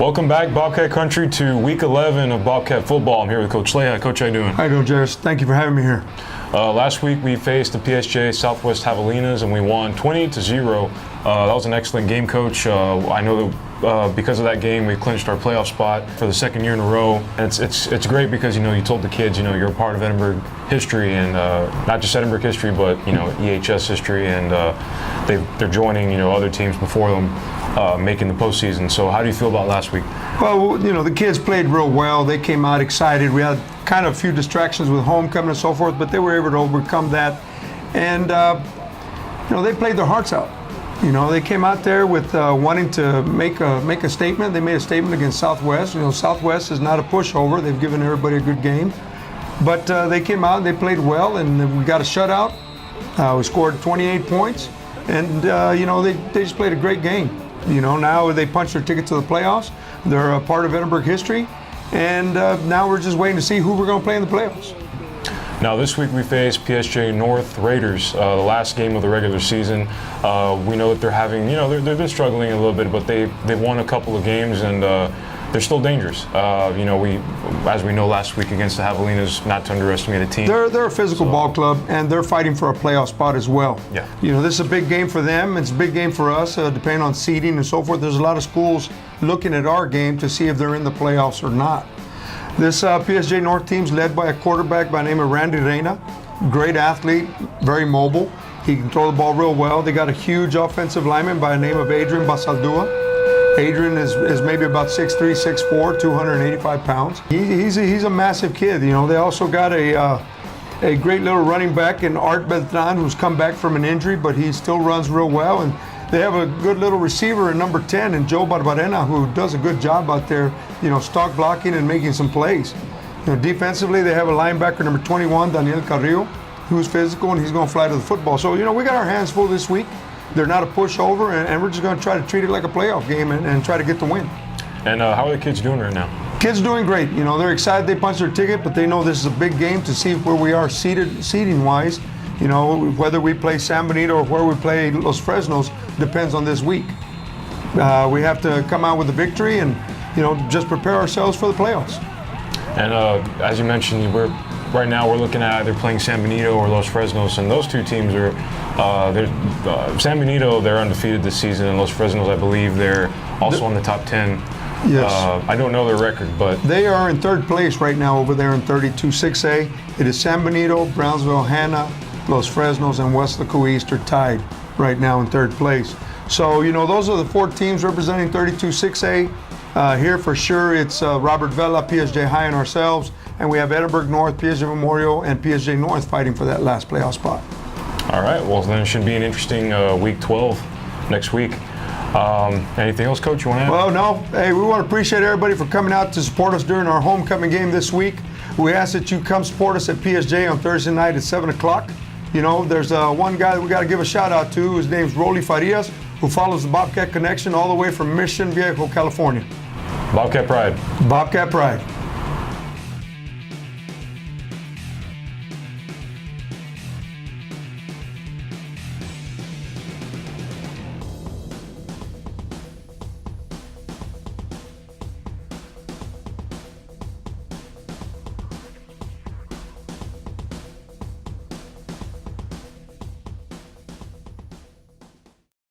Welcome back, Bobcat Country, to Week 11 of Bobcat football. I'm here with Coach Leha. Coach, how you doing? How you doing, Jairus? Thank you for having me here. Last week we faced the PSJA Southwest Javelinas and we won 20-0. That was an excellent game, Coach. I know that because of that game we clinched our playoff spot for the second year in a row. And it's great because you told the kids you're a part of Edinburgh history, and not just Edinburgh history, but EHS history, and they're joining other teams before them making the postseason. So how do you feel about last week? Well, the kids played real well. They came out excited. We had kind of a few distractions with homecoming and so forth, but they were able to overcome that. And they played their hearts out. They came out there with wanting to make a statement. They made a statement against Southwest. Southwest is not a pushover. They've given everybody a good game. But they came out and they played well, and we got a shutout. We scored 28 points, and they just played a great game. Now they punched their ticket to the playoffs. They're a part of Edinburgh history, and now we're just waiting to see who we're going to play in the playoffs. Now this week we face PSJA North Raiders, the last game of the regular season. We know that they're having, they've been struggling a little bit, but they've won a couple of games, and they're still dangerous. As we know last week against the Javelinas, not to underestimate a team. They're a physical ball club, and they're fighting for a playoff spot as well. Yeah. This is a big game for them. It's a big game for us, depending on seeding and so forth. There's a lot of schools looking at our game to see if they're in the playoffs or not. This PSJ North team's led by a quarterback by the name of Randy Reina. Great athlete, very mobile. He can throw the ball real well. They got a huge offensive lineman by the name of Adrian Basaldua. Adrian is maybe about 6'3", 6'4", 285 pounds. He's a massive kid. They also got a great little running back in Art Beltran, who's come back from an injury, but he still runs real well. And they have a good little receiver in number 10, and Joe Barbarena, who does a good job out there, stock blocking and making some plays. Defensively, they have a linebacker number 21, Daniel Carrillo, who's physical, and he's going to fly to the football. So, we got our hands full this week. They're not a pushover, and we're just going to try to treat it like a playoff game and try to get the win. And how are the kids doing right now? Kids doing great. They're excited. They punched their ticket, but they know this is a big game to see where we are seeding-wise. Whether we play San Benito or where we play Los Fresnos depends on this week. We have to come out with a victory and, just prepare ourselves for the playoffs. And as you mentioned, right now we're looking at either playing San Benito or Los Fresnos, and those two teams are San Benito, they're undefeated this season, and Los Fresnos, I believe, they're also on the top 10. Yes. I don't know their record, but they are in third place right now over there in 32-6A. It is San Benito, Brownsville, Hanna, Los Fresnos, and West Laco East are tied right now in third place. So, those are the four teams representing 32-6A. Here for sure, it's Robert Vela, PSG High, and ourselves. And we have Edinburgh North, PSG Memorial, and PSG North fighting for that last playoff spot. All right, well then it should be an interesting Week 12 next week. Anything else, Coach, you want to add? Well, no. Hey, we want to appreciate everybody for coming out to support us during our homecoming game this week. We ask that you come support us at PSJ on Thursday night at 7 o'clock. There's one guy that we got to give a shout out to. His name's Rolly Farias, who follows the Bobcat Connection all the way from Mission Viejo, California. Bobcat Pride. Bobcat Pride.